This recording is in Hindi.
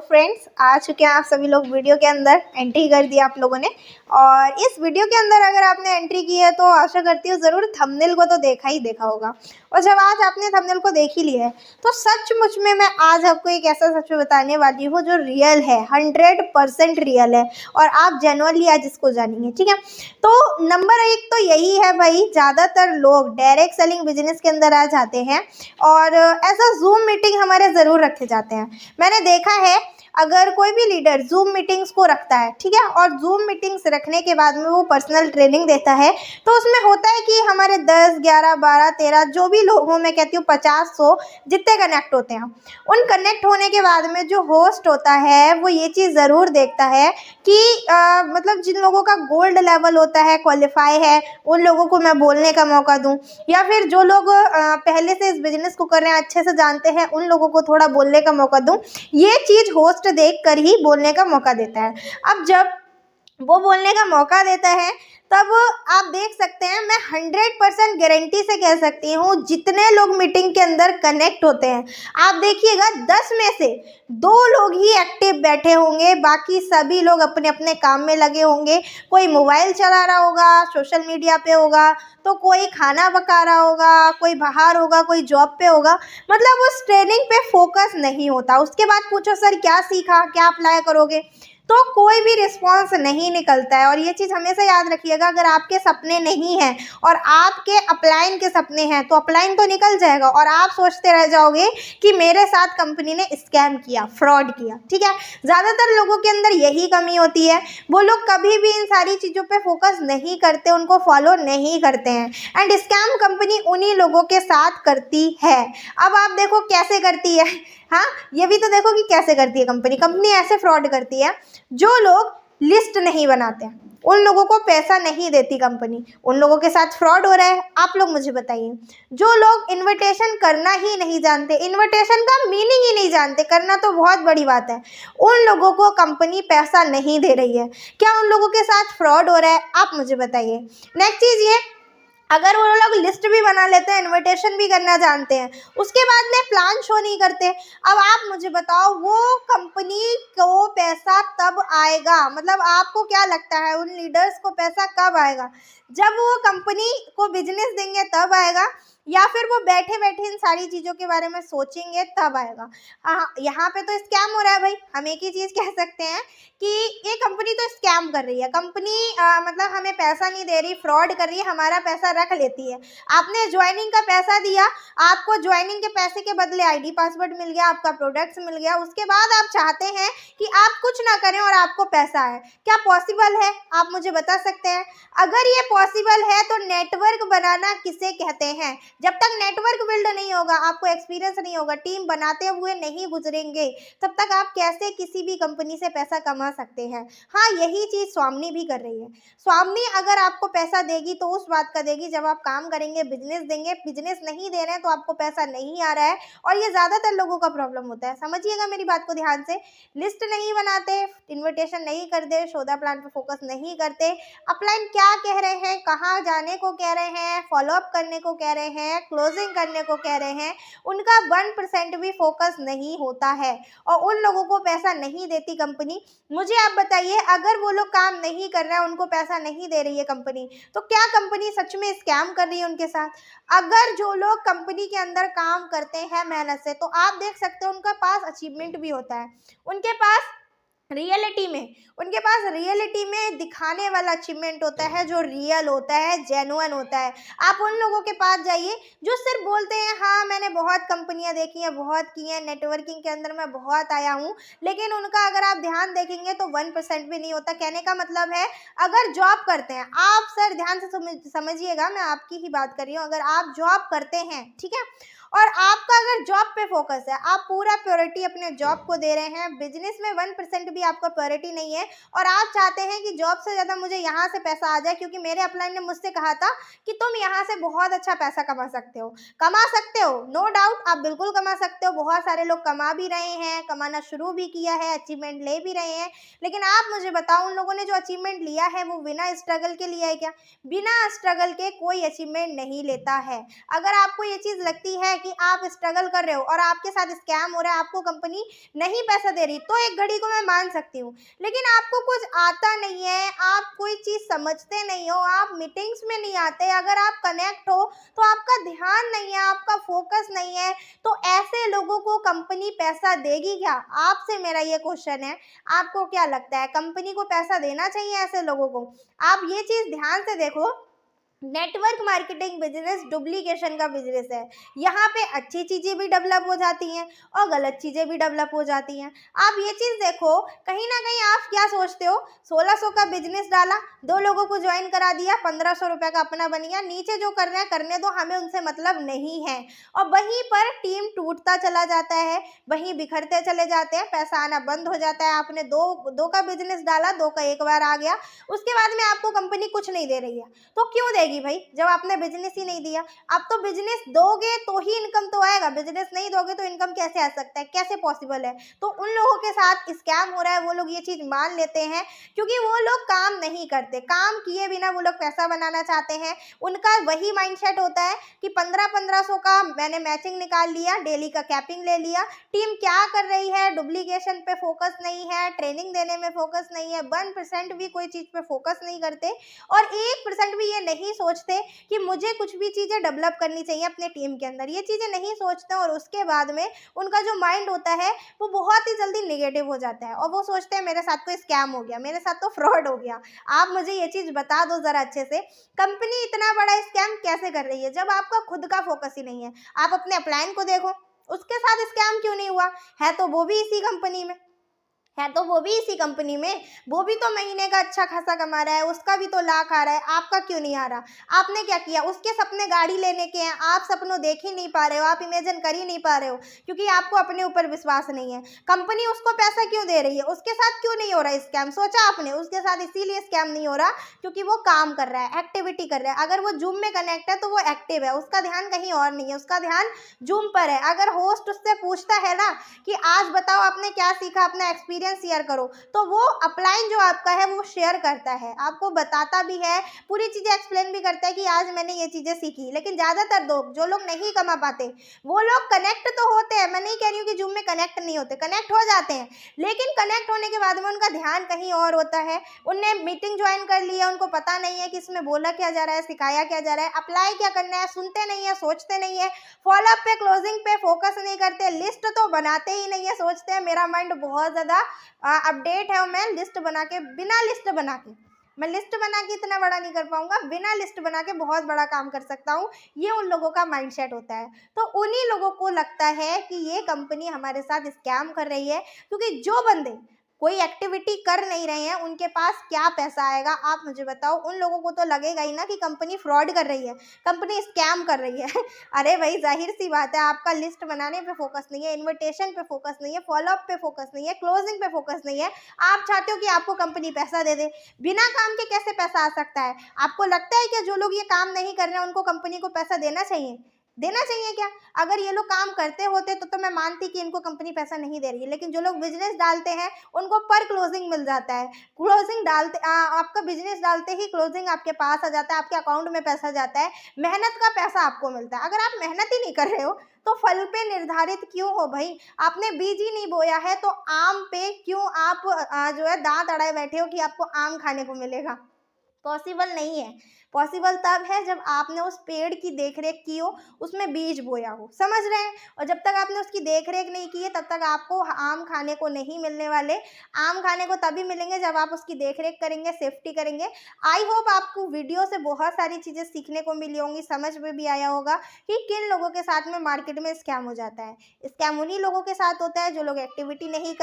फ्रेंड्स, आ चुके हैं आप सभी लोग वीडियो के अंदर। एंट्री कर दी आप लोगों ने, और इस वीडियो के अंदर अगर आपने एंट्री की है तो आशा करती हूँ ज़रूर थंबनेल को तो देखा ही देखा होगा। और जब आज आपने थंबनेल को देख ही लिया है तो सचमुच में मैं आज आपको एक ऐसा सच बताने वाली हूँ जो रियल है, 100% रियल है, और आप जेन्युइनली आज इसको जानेंगे। ठीक है, तो नंबर 1 तो यही है भाई, ज़्यादातर लोग डायरेक्ट सेलिंग बिजनेस के अंदर आ जाते हैं और ऐसा जूम मीटिंग हमारे ज़रूर रखे जाते हैं। मैंने देखा है अगर कोई भी लीडर जूम मीटिंग्स को रखता है, ठीक है, और जूम मीटिंग्स रखने के बाद में वो पर्सनल ट्रेनिंग देता है, तो उसमें होता है कि हमारे 10, 11, 12, 13 जो भी लोग हों, मैं कहती हूँ 50, 100 जितने कनेक्ट होते हैं, उन कनेक्ट होने के बाद में जो होस्ट होता है वो ये चीज़ ज़रूर देखता है कि मतलब जिन लोगों का गोल्ड लेवल होता है, क्वालिफाई है, उन लोगों को मैं बोलने का मौका दूं, या फिर जो लोग पहले से इस बिज़नेस को कर रहे हैं, अच्छे से जानते हैं, उन लोगों को थोड़ा बोलने का मौका दूं। ये चीज़ होस्ट देखकर ही बोलने का मौका देता है। अब जब वो बोलने का मौका देता है तब आप देख सकते हैं, मैं 100% गारंटी से कह सकती हूँ जितने लोग मीटिंग के अंदर कनेक्ट होते हैं, आप देखिएगा 10 में से 2 लोग ही एक्टिव बैठे होंगे, बाकी सभी लोग अपने अपने काम में लगे होंगे। कोई मोबाइल चला रहा होगा, सोशल मीडिया पे होगा, तो कोई खाना पका रहा होगा, कोई बाहर होगा, कोई जॉब पे होगा, मतलब उस ट्रेनिंग पे फोकस नहीं होता। उसके बाद पूछो सर क्या सीखा, क्या अप्लाई करोगे, तो कोई भी रिस्पॉन्स नहीं निकलता है। और ये चीज़ हमेशा याद रखिएगा, अगर आपके सपने नहीं हैं और आपके अपलाइन के सपने हैं तो अपलाइन तो निकल जाएगा और आप सोचते रह जाओगे कि मेरे साथ कंपनी ने स्कैम किया, फ्रॉड किया। ठीक है, ज़्यादातर लोगों के अंदर यही कमी होती है, वो लोग कभी भी इन सारी चीज़ों पे फोकस नहीं करते, उनको फॉलो नहीं करते हैं, एंड स्कैम कंपनी उन्हीं लोगों के साथ करती है। अब आप देखो कैसे करती है, हाँ, ये भी तो देखो कि कैसे करती है कंपनी ऐसे फ्रॉड करती है, जो लोग लिस्ट नहीं बनाते हैं उन लोगों को पैसा नहीं देती कंपनी, उन लोगों के साथ फ्रॉड हो रहा है। आप लोग मुझे बताइए, जो लोग इनविटेशन करना ही नहीं जानते, इनविटेशन का मीनिंग ही नहीं जानते, करना तो बहुत बड़ी बात है, उन लोगों को कंपनी पैसा नहीं दे रही है। क्या उन लोगों के साथ फ्रॉड हो रहा है, आप मुझे बताइए। नेक्स्ट चीज़ ये, अगर वो लोग लिस्ट भी बना लेते हैं, इनविटेशन भी करना जानते हैं, उसके बाद में प्लान शो नहीं करते, अब आप मुझे बताओ वो कंपनी को पैसा तब आएगा, मतलब आपको क्या लगता है उन लीडर्स को पैसा कब आएगा? जब वो कंपनी को बिजनेस देंगे तब आएगा, या फिर वो बैठे बैठे इन सारी चीज़ों के बारे में सोचेंगे तब आएगा। हाँ, यहाँ पे तो स्कैम हो रहा है भाई। हम एक ही चीज़ कह सकते हैं कि ये कंपनी तो स्कैम कर रही है, कंपनी मतलब हमें पैसा नहीं दे रही, फ्रॉड कर रही है, हमारा पैसा रख लेती है। आपने ज्वाइनिंग का पैसा दिया, आपको ज्वाइनिंग के पैसे के बदले आईडी पासवर्ड मिल गया, आपका प्रोडक्ट्स मिल गया, उसके बाद आप चाहते हैं कि आप कुछ ना करें और आपको पैसा आए। क्या पॉसिबल है, आप मुझे बता सकते हैं? अगर ये पॉसिबल है तो नेटवर्क बनाना किसे कहते हैं? जब तक नेटवर्क बिल्ड नहीं होगा, आपको एक्सपीरियंस नहीं होगा, टीम बनाते हुए नहीं गुजरेंगे, तब तक आप कैसे किसी भी कंपनी से पैसा कमा सकते हैं? हाँ, यही चीज़ स्वामिनी भी कर रही है। स्वामिनी अगर आपको पैसा देगी तो उस बात का देगी जब आप काम करेंगे, बिजनेस देंगे। बिजनेस नहीं दे रहे हैं तो आपको पैसा नहीं आ रहा है, और ये ज़्यादातर लोगों का प्रॉब्लम होता है। समझिएगा मेरी बात को ध्यान से, लिस्ट नहीं बनाते, इन्विटेशन नहीं करते, सौदा प्लान पर फोकस नहीं करते, अपलाइन क्या कह रहे हैं, कहाँ जाने को कह रहे हैं, फॉलोअप करने को कह रहे हैं, क्लोजिंग करने को कह रहे हैं, उनका 1% भी फोकस नहीं होता है, और उन लोगों को पैसा नहीं देती कंपनी। मुझे आप बताइए, अगर वो लोग काम नहीं कर रहे हैं, उनको पैसा नहीं दे रही है कंपनी, तो क्या कंपनी सच में स्कैम कर रही है उनके साथ? अगर जो लोग कंपनी के अंदर काम करते हैं मेहनत से, तो आप देख सकते हो उनका पास अचीवमेंट भी होता है, उनके पास रियलिटी में दिखाने वाला अचीवमेंट होता है, जो रियल होता है, जेन्युइन होता है। आप उन लोगों के पास जाइए जो सिर्फ बोलते हैं हाँ मैंने बहुत कंपनियां देखी हैं, बहुत की हैं, नेटवर्किंग के अंदर मैं बहुत आया हूँ, लेकिन उनका अगर आप ध्यान देखेंगे तो 1% भी नहीं होता। कहने का मतलब है, अगर जॉब करते हैं आप, सर ध्यान से समझिएगा, मैं आपकी ही बात कर रही हूँ, अगर आप जॉब करते हैं, ठीक है, और आपका अगर जॉब पे फोकस है, आप पूरा प्रायोरिटी अपने जॉब को दे रहे हैं, बिजनेस में 1% भी आपका प्रायोरिटी नहीं है, और आप चाहते हैं कि जॉब से ज़्यादा मुझे यहाँ से पैसा आ जाए, क्योंकि मेरे अपलाइन ने मुझसे कहा था कि तुम यहाँ से बहुत अच्छा पैसा कमा सकते हो, नो डाउट आप बिल्कुल कमा सकते हो। बहुत सारे लोग कमा भी रहे हैं, कमाना शुरू भी किया है, अचीवमेंट ले भी रहे हैं, लेकिन आप मुझे बताओ, उन लोगों ने जो अचीवमेंट लिया है वो बिना स्ट्रगल के लिया है क्या? बिना स्ट्रगल के कोई अचीवमेंट नहीं लेता है। अगर आपको ये चीज़ लगती है कि आप स्ट्रगल कर रहे हो और आपके साथ स्कैम हो रहा है, आपको कंपनी नहीं पैसा दे रही, तो एक घड़ी को मैं मान सकती हूँ। लेकिन आपको कुछ आता नहीं है, आप कोई चीज़ समझते नहीं हो, आप मीटिंग्स में नहीं आते, अगर आप कनेक्ट हो तो आपका ध्यान नहीं है, आपका फोकस नहीं है, तो ऐसे लोगों को कंपनी पैसा देगी क्या? आपसे मेरा ये क्वेश्चन है, आपको क्या लगता है कंपनी को पैसा देना चाहिए ऐसे लोगों को? आप ये चीज़ ध्यान से देखो, नेटवर्क मार्केटिंग बिजनेस डुप्लीकेशन का बिजनेस है। यहाँ पे अच्छी चीज़ें भी डेवलप हो जाती हैं और गलत चीज़ें भी डेवलप हो जाती हैं। आप ये चीज़ देखो, कहीं ना कहीं आप क्या सोचते हो, 1600 का बिजनेस डाला, 2 लोगों को ज्वाइन करा दिया, 1500 रुपये का अपना बन गया, नीचे जो कर रहे हैं करने दो, हमें उनसे मतलब नहीं है। और वहीं पर टीम टूटता चला जाता है, वहीं बिखरते चले जाते हैं, पैसा आना बंद हो जाता है। आपने दो का बिजनेस डाला, 2 का एक बार आ गया, उसके बाद में आपको कंपनी कुछ नहीं दे रही है, तो क्यों देगी भाई, जब आपने बिजनेस ही नहीं दिया? आप तो बिजनेस दोगे तो ही इनकम तो आएगा, बिजनेस नहीं दोगे तो इनकम कैसे आ सकता है, कैसे पॉसिबल है? तो उन लोगों के साथ स्कैम हो रहा है, वो लोग ये चीज मान लेते हैं क्योंकि वो लोग काम नहीं करते, काम किए बिना वो लोग पैसा बनाना चाहते हैं। उनका वही माइंडसेट होता है कि 1500 का मैंने मैचिंग निकाल लिया, डेली का कैपिंग ले लिया। टीम क्या कर रही है, डुप्लीकेशन पे फोकस नहीं है, ट्रेनिंग देने में फोकस नहीं है, 1% भी कोई चीज पे फोकस नहीं करते और 1% भी ये नहीं सोचते कि मुझे कुछ भी चीज़ें डेवलप करनी चाहिए अपने टीम के अंदर, ये चीज़ें नहीं सोचते। और उसके बाद में उनका जो माइंड होता है वो बहुत ही जल्दी नेगेटिव हो जाता है और वो सोचते हैं मेरे साथ कोई स्कैम हो गया, मेरे साथ तो फ्रॉड हो गया। आप मुझे ये चीज़ बता दो ज़रा अच्छे से, कंपनी इतना बड़ा स्कैम कैसे कर रही है जब आपका खुद का फोकस ही नहीं है? आप अपने अपलाइन को देखो, उसके साथ स्कैम क्यों नहीं हुआ है? तो वो भी इसी कंपनी में है, तो वो भी इसी कंपनी में, वो भी तो महीने का अच्छा खासा कमा रहा है, उसका भी तो लाख आ रहा है, आपका क्यों नहीं आ रहा? आपने क्या किया? उसके सपने गाड़ी लेने के हैं, आप सपनों देख ही नहीं पा रहे हो, आप इमेजिन कर ही नहीं पा रहे हो क्योंकि आपको अपने ऊपर विश्वास नहीं है। कंपनी उसको पैसा क्यों दे रही है? उसके साथ क्यों नहीं हो रहा स्कैम? सोचा आपने? उसके साथ इसीलिए स्कैम नहीं हो रहा क्योंकि वो काम कर रहा है, एक्टिविटी कर रहा है। अगर वो जूम में कनेक्ट है तो वो एक्टिव है, उसका ध्यान कहीं और नहीं है, उसका ध्यान जूम पर है। अगर होस्ट उससे पूछता है ना कि आज बताओ आपने क्या सीखा, अपना एक्सपीरियंस शेयर करो, तो वो अपलाइन जो आपका है वो शेयर करता है, आपको बताता भी है, पूरी चीजें एक्सप्लेन भी करता है कि आज मैंने ये चीजें सीखी। लेकिन ज्यादातर लोग जो लोग नहीं कमा पाते वो लोग कनेक्ट तो होते हैं, मैं नहीं कह रही हूँ कि जूम में कनेक्ट नहीं होते, कनेक्ट हो जाते हैं, लेकिन कनेक्ट होने के बाद में उनका ध्यान कहीं और होता है। उनने मीटिंग ज्वाइन कर ली है, उनको पता नहीं है कि इसमें बोला क्या जा रहा है, सिखाया क्या जा रहा है, अप्लाई क्या करना है, सुनते नहीं है, सोचते नहीं है, फॉलोअप पे क्लोजिंग पे फोकस नहीं करते, लिस्ट तो बनाते ही नहीं है, सोचते हैं मेरा माइंड बहुत ज़्यादा अपडेट है और मैं लिस्ट बना के, बिना लिस्ट बना के, मैं लिस्ट बना के इतना बड़ा नहीं कर पाऊंगा, बिना लिस्ट बना के बहुत बड़ा काम कर सकता हूँ। ये उन लोगों का माइंडसेट होता है। तो उन्हीं लोगों को लगता है कि ये कंपनी हमारे साथ स्कैम कर रही है क्योंकि जो बंदे कोई एक्टिविटी कर नहीं रहे हैं उनके पास क्या पैसा आएगा? आप मुझे बताओ। उन लोगों को तो लगेगा ही ना कि कंपनी फ्रॉड कर रही है, कंपनी स्कैम कर रही है। अरे भाई जाहिर सी बात है, आपका लिस्ट बनाने पे फोकस नहीं है, इन्विटेशन पे फोकस नहीं है, फॉलोअप पे फोकस नहीं है, क्लोजिंग पे फोकस नहीं है। आप चाहते हो कि आपको कंपनी पैसा दे दे, बिना काम के कैसे पैसा आ सकता है? आपको लगता है कि जो लोग ये काम नहीं कर रहे हैं उनको कंपनी को पैसा देना चाहिए? देना चाहिए क्या? अगर ये लोग काम करते होते तो मैं मानती कि इनको कंपनी पैसा नहीं दे रही है, लेकिन जो लोग बिजनेस डालते हैं उनको पर क्लोजिंग मिल जाता है। क्लोजिंग डालते आपका बिजनेस डालते ही क्लोजिंग आपके पास आ जाता है, आपके अकाउंट में पैसा जाता है, मेहनत का पैसा आपको मिलता है। अगर आप मेहनत ही नहीं कर रहे हो तो फल पे निर्धारित क्यों हो भाई? आपने बीज ही नहीं बोया है तो आम पे क्यों आप जो है दांत अड़ाए बैठे हो कि आपको आम खाने को मिलेगा? पॉसिबल नहीं है। पॉसिबल तब है जब आपने उस पेड़ की देखरेख की हो, उसमें बीज बोया हो, समझ रहे हैं? और जब तक आपने उसकी देखरेख नहीं की है तब तक आपको आम खाने को नहीं मिलने वाले। आम खाने को तभी मिलेंगे जब आप उसकी देखरेख करेंगे, सेफ्टी करेंगे। आई होप आपको वीडियो से बहुत सारी चीज़ें सीखने को मिली होंगी, समझ में भी आया होगा कि किन लोगों के साथ में मार्केट में स्कैम हो जाता है। स्कैम उन्हीं लोगों के साथ होता है जो लोग एक्टिविटी नहीं